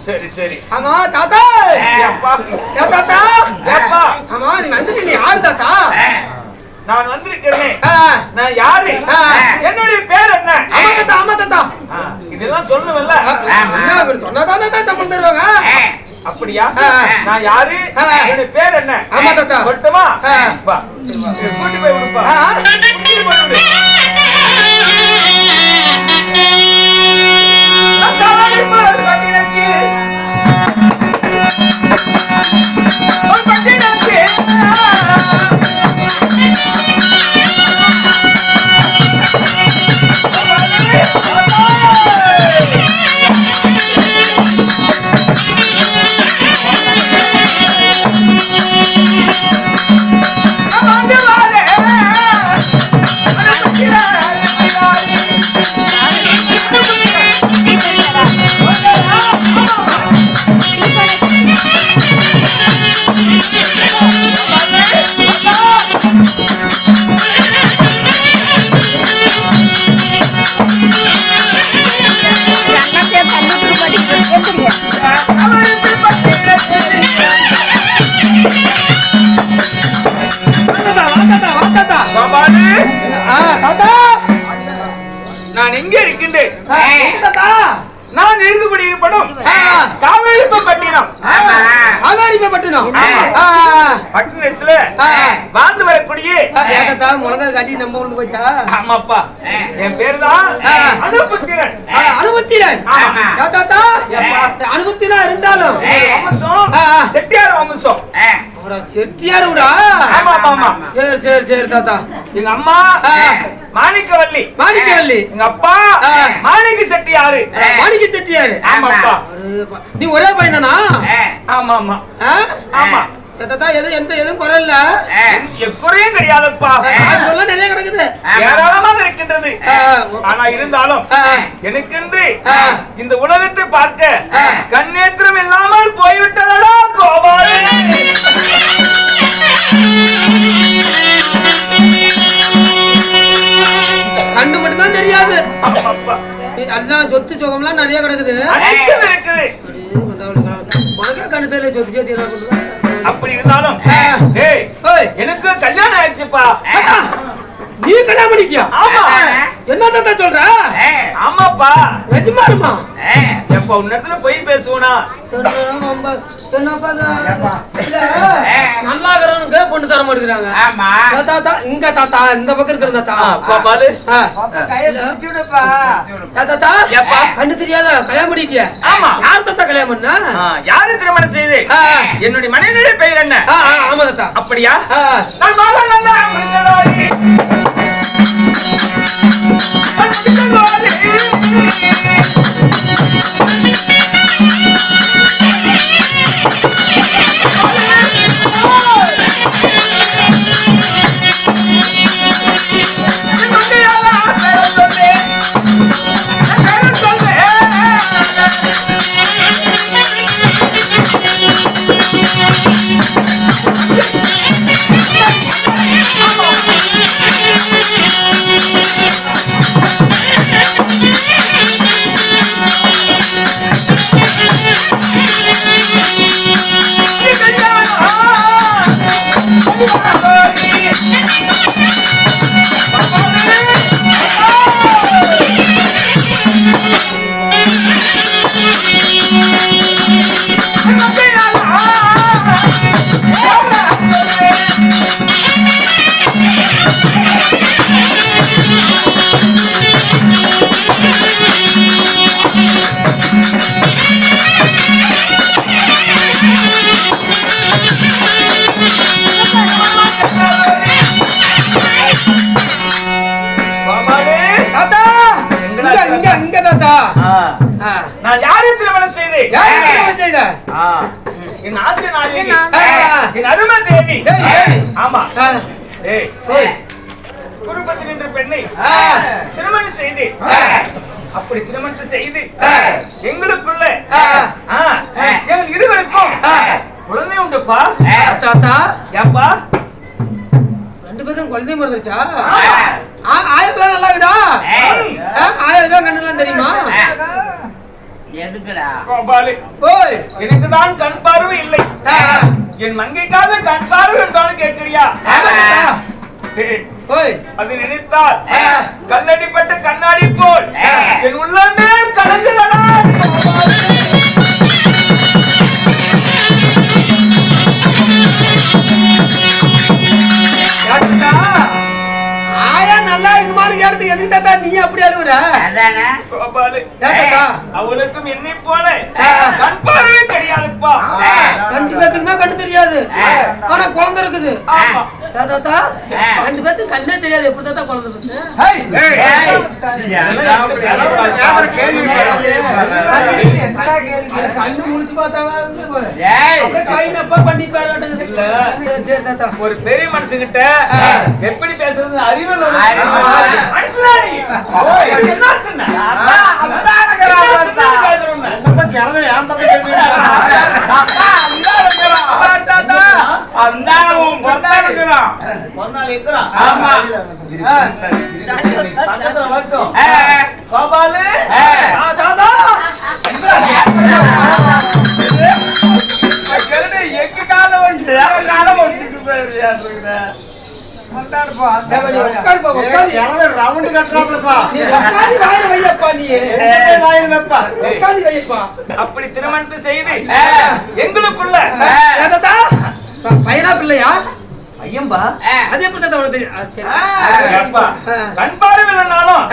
சரி சரி. ஆமா தாத்தா. தாத்தா ஆமா நீ வந்துட்டு நீ யாரு தாத்தா? நான் வந்திருக்கிறேன். நான் யாரு? என்னுடைய பேர் என்ன? ஆமா தாத்தா ஆமா தாத்தா. இதெல்லாம் சொல்லுவல்ல. சொன்னதான் தாத்தா சம்பளம் தருவாங்க. அப்படியா? நான் யாரு? என்னுடைய பேர் என்ன? ஆமா தாத்தா. சொல்லட்டுமா? வா கூட்டி போய் விடுப்பா. நான் எங்க இருக்கின்றேன்? நான் இருக்கும்படி இருப்படும் காவேரிப்பட்டினம். பட்டினத்துல வாழ்ந்து வரக்கூடிய முழங்கால் காட்டி நம்ம உழுந்து போச்சா? ஆமாப்பா என் பேர் தான் அனுபத்திரன். அனுபத்திரன் அனுபத்திரன் இருந்தாலும் செட்டியார் வம்சம். செட்டியாருடா? ஆமா ஆமா. சரி சரி சரி தாத்தா. எங்க அம்மா மாணிக்கவல்லி. மாணிக்கவல்லி. எங்க அப்பா மாணிக்க செட்டியாரு. மாணிக்க செட்டியாரு. ஆமாப்பா. நீ ஒரே பையனா? ஆமா ஆமா ஆமா. தாத்தா எதுவும் குறை இல்ல? எப்பறையும் கிடையாதுப்பா. சொல்ல நிறைய கிடக்குது, ஏராளமாக இருக்கின்றது. ஆனா இருந்தாலும் எனக்கென்று இந்த உலகத்தை பார்க்க கண்ணேத்திரம் இல்லாமல் போய்விட்டதா கோபால். கண்ணு மட்டும் தான் தெரியாது. எல்லாம் சொத்து சுகம்லாம் நிறைய கிடக்குது. கண்ணு தெரியல, சொத்து சேர்த்து என்ன பண்றது? அப்படி இருந்தாலும் எனக்கு கல்யாணம் ஆயிடுச்சுப்பா. நீ கல்யாணம் பண்ணிக்கியா? ஆமா. என்ன தாத்தா சொல்ற? ஆமாப்பா. நிஜமாலுமா? எப்ப உன்னத்துல போய் பேசுவனா? நல்லா இருக்கிறவனுக்கு பொண்ணு தர மாட்டேங்கிறாங்க. தாத்தா இங்க தாத்தா இந்த பக்கம் இருக்கிற தாத்தா தாத்தா கண்ணு தெரியாத கல்யாணம் பண்ணிக்கிய? ஆமா. யார் தாத்தா கல்யாணம் பண்ணா? யாரு திருமணம் செய்து? என்னுடைய மனைவியுடைய பெயர் என்ன? ஆமா தாத்தா. அப்படியா? நான் யாரை திருமணம் செய்தேன்? என் ஆசை நாயகி, என் அருமை தேவி. ஆமா. குருபத்தில் என்ற பெண்ணை திருமணம் செய்து அப்படி திருமணத்தை செய்து எங்களுக்குள்ள எங்கள் இருவருக்கும் குழந்தை உண்டுப்பா. தாத்தா ஏப்பா ரெண்டு பேரும் குழந்தை பிறந்துருச்சா? ஆயிரம் நல்லா இருக்குதா? ஆயிரம் கண்ணுலாம் தெரியுமா? எதுக்குடா? கோபாலு, ஓய் எனக்குதான் கண் பார்வை இல்லை. என் மங்கைக்காக கண் பார்வை என்றாலும் கேட்கிறியா? ஓய் அது நினைத்தால் கல்லடிப்பட்ட கண்ணாடி போல் என் உள்ளமே கலந்துடா. ஆயா நல்லா இருக்குமான்னு கேட்டதுக்கு எதுக்கு தாத்தா நீ அப்படி அழுவுற? அதானே கோபாலு, தாத்தா அவளுக்கும் என்னை போல கண் பார்வை தெரியாதுப்பா. ரெண்டு பேத்துக்குமே கண்ணு தெரியாது, ஆனா குழந்தை இருக்குது. ஆமா. தாத்தா ரெண்டு பேத்துக்கு கண்ணே தெரியாது, எப்படி தாத்தா குழந்தை இருக்கு? கண்ணு முடிச்சு பார்த்தாவா கை நப்பா பண்ணி பாருங்க. சரி தாத்தா, ஒரு பெரிய மனுஷங்கிட்ட எப்படி பேசுறது அறிவு கோபாலு, எங்க காலம் அப்படி திருமணத்தை செய்து எங்களுக்குள்ள பையனா பிள்ளையா? ஐயம்பா, அது எப்படி தாத்தா உனக்கு தெரியும்? கண் பார்வையில்லைனாலும்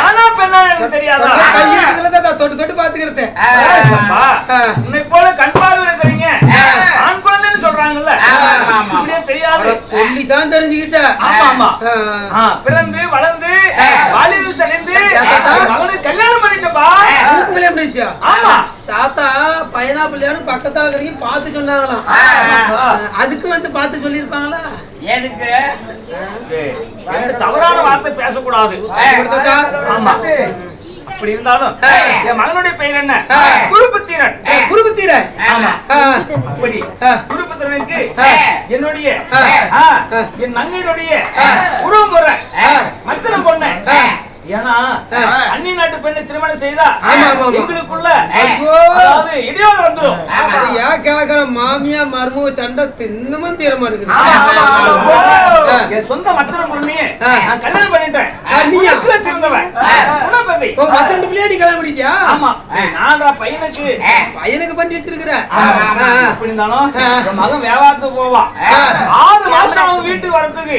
ஆனா பெண்ணா எனக்கு தெரியாதா? தொட்டு தொட்டு பாத்துக்கிறது. உன்னை போல கண் பார்வை இருக்கிறீங்க, ஆண் குழந்தைன்னு சொல்றாங்கல்ல, அப்படியே தெரியாது. சொல்லித்தான் தெரிஞ்சுக்கிட்ட. ஆமா ஆமா. பிறந்து வளர்ந்து வாலிபு சடைந்து மகனுக்கு கல்யாணம் பண்ணிட்டப்பா. கல்யாணம் பண்ணிச்சா? ஆமா. தாத்தா பையனா பிள்ளையானு பக்கத்தா வரைக்கும் பார்த்து சொன்னாங்களாம். அதுக்கு வந்து பார்த்து சொல்லியிருப்பாங்களா? எதுக்கு? தவறான வார்த்தை பேசக்கூடாது. ஆமா. அப்படி இருந்தாலும் என் மகனுடைய பெயர் என்ன? குருபுத்திரன். குருபுத்திரன். ஆமா. அப்படி குருபுத்திரனுக்கு என்னுடைய என் நங்கையினுடைய உறவுமுறை மத்திர பொண்ணு. ஏன்னா அந்நிய நாட்டு பெண்ணை திருமணம் செய்தா எங்களுக்குள்ள அதாவது இடையோடு வந்துடும். ஏன் கேட்கற மாமியா மருமக சண்டை தின்னமும் தீர மாட்டேங்குது. என் சொந்த மத்திர பொண்ணையே நான் கல்யாணம் பண்ணிட்டேன். நீ எதுல சிறந்தவன்? மத்திர பிள்ளையா நீ கல்யாணம் பண்ணிட்டியா? ஆமா. நான் பையனுக்கு பண்ணி வச்சிருக்கிற. அப்படி இருந்தாலும் என் மகன் வியாபாரத்துக்கு போவான். 6 மாசம் அவங்க வீட்டுக்கு வரதுக்கு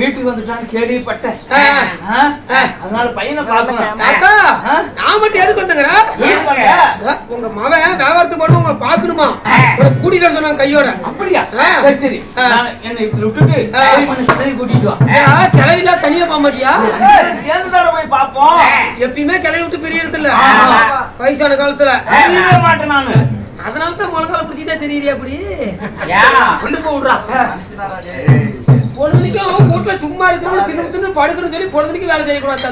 வீட்டுக்கு வந்துட்டான்னு கேள்விப்பட்டேன். அதனால பையனை பாக்கணும். நான் மட்டும் எதுக்கு வந்தேங்கடா? உங்க மவன் வியாபாரத்துக்கு போன உங்க பாக்கணுமா? கூட்டிட்டு சொன்னாங்க கையோட. அப்படியா? சரி சரி. என்ன இப்படி விட்டுட்டு கூட்டிட்டு வா. கிளவில தனியா போக மாட்டியா? சேர்ந்துதான போய் பாப்போம். எப்பயுமே கிளவி விட்டு பிரியறது இல்ல வயசான காலத்துல. மாட்டேன் நானு. அதனாலதான் முழங்கால பிடிச்சிட்டே தெரியுது. அப்படி கொண்டு போடுறா. பொழுதுக்கும் வீட்டுல சும்மா இருக்கிறவங்க தின்னு தின்னு படுக்கணும்னு சொல்லி பொழுதுக்கு வேலை செய்யக்கூடாது.